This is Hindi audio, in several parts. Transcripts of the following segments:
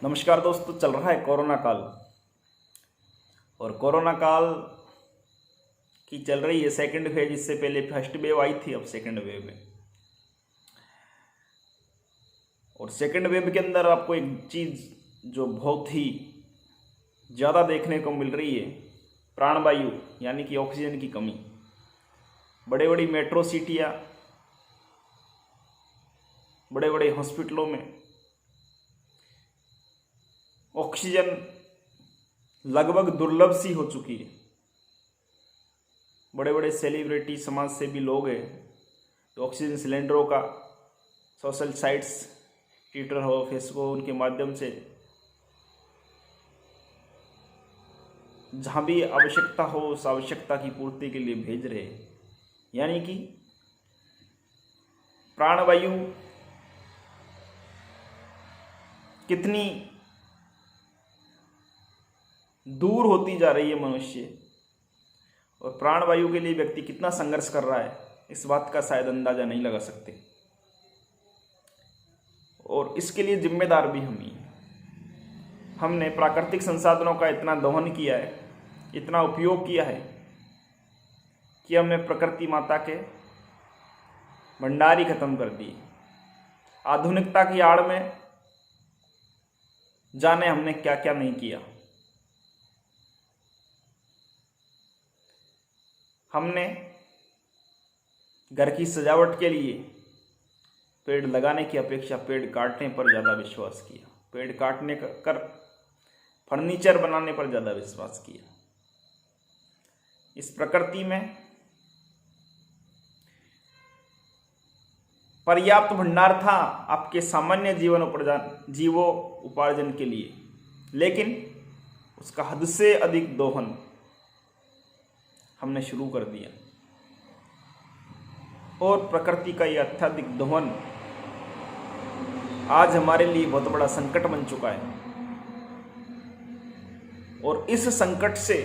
नमस्कार दोस्तों, चल रहा है कोरोना काल और कोरोना काल की चल रही है सेकंड फेज। इससे पहले फर्स्ट वेव आई थी, अब सेकंड वेव है। और सेकंड वेव के अंदर आपको एक चीज़ जो बहुत ही ज़्यादा देखने को मिल रही है, प्राणवायु यानी कि ऑक्सीजन की कमी। बड़े बड़ी मेट्रो सिटियाँ, बड़े बड़े हॉस्पिटलों में ऑक्सीजन लगभग दुर्लभ सी हो चुकी है। बड़े बड़े सेलिब्रिटी, समाज सेवी लोग हैं तो ऑक्सीजन सिलेंडरों का सोशल साइट्स, ट्विटर हो, फेसबुक हो, उनके माध्यम से जहाँ भी आवश्यकता हो उस आवश्यकता की पूर्ति के लिए भेज रहे हैं। यानी कि प्राणवायु कितनी दूर होती जा रही है मनुष्य, और प्राणवायु के लिए व्यक्ति कितना संघर्ष कर रहा है, इस बात का शायद अंदाजा नहीं लगा सकते। और इसके लिए जिम्मेदार भी हम ही हैं। हमने प्राकृतिक संसाधनों का इतना दोहन किया है, इतना उपयोग किया है कि हमने प्रकृति माता के भंडार ही खत्म कर दिए। आधुनिकता की आड़ में जाने हमने क्या क्या नहीं किया। हमने घर की सजावट के लिए पेड़ लगाने की अपेक्षा पेड़ काटने पर ज़्यादा विश्वास किया। पेड़ काटने कर फर्नीचर बनाने पर ज़्यादा विश्वास किया। इस प्रकृति में पर्याप्त भंडार था आपके सामान्य जीवो उपार्जन के लिए, लेकिन उसका हद से अधिक दोहन हमने शुरू कर दिया। और प्रकृति का यह अत्यधिक दोहन आज हमारे लिए बहुत बड़ा संकट बन चुका है। और इस संकट से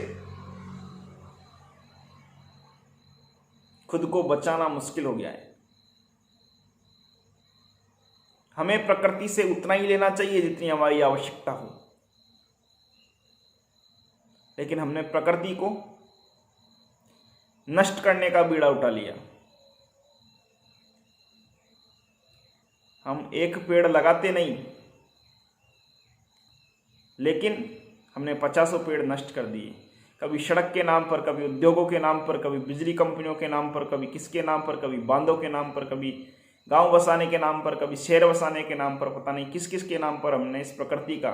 खुद को बचाना मुश्किल हो गया है। हमें प्रकृति से उतना ही लेना चाहिए जितनी हमारी आवश्यकता हो, लेकिन हमने प्रकृति को नष्ट करने का बीड़ा उठा लिया। हम एक पेड़ लगाते नहीं, लेकिन हमने 50 पेड़ नष्ट कर दिए। कभी सड़क के नाम पर, कभी उद्योगों के नाम पर, कभी बिजली कंपनियों के नाम पर, कभी किसके नाम पर, कभी बांधों के नाम पर, कभी गांव बसाने के नाम पर, कभी शहर बसाने के नाम पर, पता नहीं किस किस के नाम पर हमने इस प्रकृति का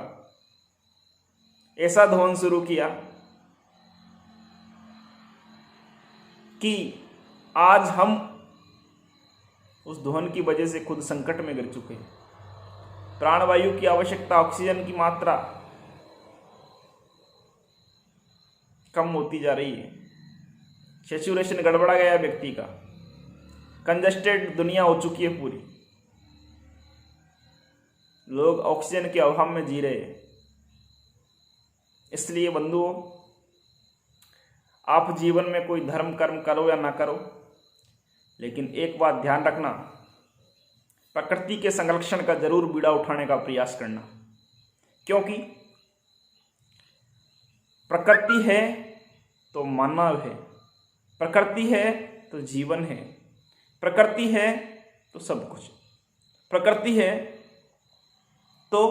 ऐसा दोहन शुरू किया कि आज हम उस दोहन की वजह से खुद संकट में गिर चुके हैं। प्राणवायु की आवश्यकता, ऑक्सीजन की मात्रा कम होती जा रही है। सैचुरेशन गड़बड़ा गया व्यक्ति का, कंजस्टेड दुनिया हो चुकी है पूरी। लोग ऑक्सीजन के अभाव में जी रहे हैं। इसलिए बंधुओं, आप जीवन में कोई धर्म कर्म करो या ना करो, लेकिन एक बात ध्यान रखना, प्रकृति के संरक्षण का जरूर बीड़ा उठाने का प्रयास करना। क्योंकि प्रकृति है तो मानव है, प्रकृति है तो जीवन है, प्रकृति है तो सब कुछ। प्रकृति है तो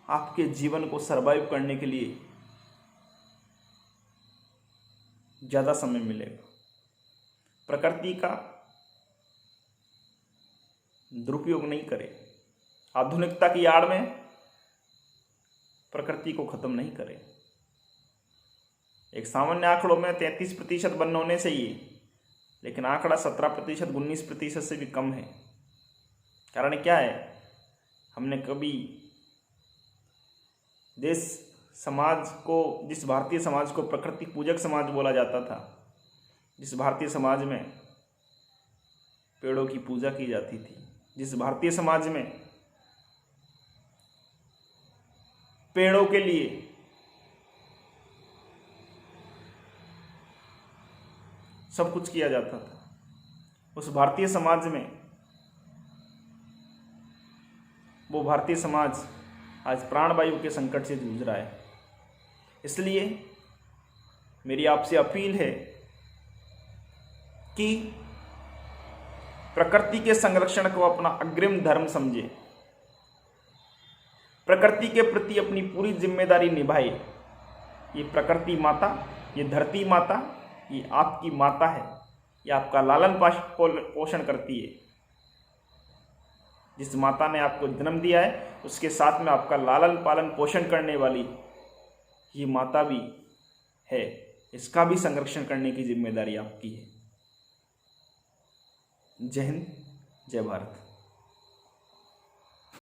आपके जीवन को सरवाइव करने के लिए ज़्यादा समय मिलेगा। प्रकृति का दुरुपयोग नहीं करें। आधुनिकता की आड़ में प्रकृति को खत्म नहीं करें। एक सामान्य आंकड़ों में 33% वन होने चाहिए, लेकिन आंकड़ा 17%, 19% से भी कम है। कारण क्या है? हमने कभी देश समाज को, जिस भारतीय समाज को प्रकृति पूजक समाज बोला जाता था, जिस भारतीय समाज में पेड़ों की पूजा की जाती थी, जिस भारतीय समाज में पेड़ों के लिए सब कुछ किया जाता था, उस भारतीय समाज में वो भारतीय समाज आज प्राणवायु के संकट से जूझ रहा है। इसलिए मेरी आपसे अपील है कि प्रकृति के संरक्षण को अपना अग्रिम धर्म समझे, प्रकृति के प्रति अपनी पूरी जिम्मेदारी निभाए। ये प्रकृति माता, ये धरती माता, ये आपकी माता है, ये आपका लालन पोषण करती है। जिस माता ने आपको जन्म दिया है उसके साथ में आपका लालन पालन पोषण करने वाली ये माता भी है, इसका भी संरक्षण करने की जिम्मेदारी आपकी है। जय हिंद, जय भारत।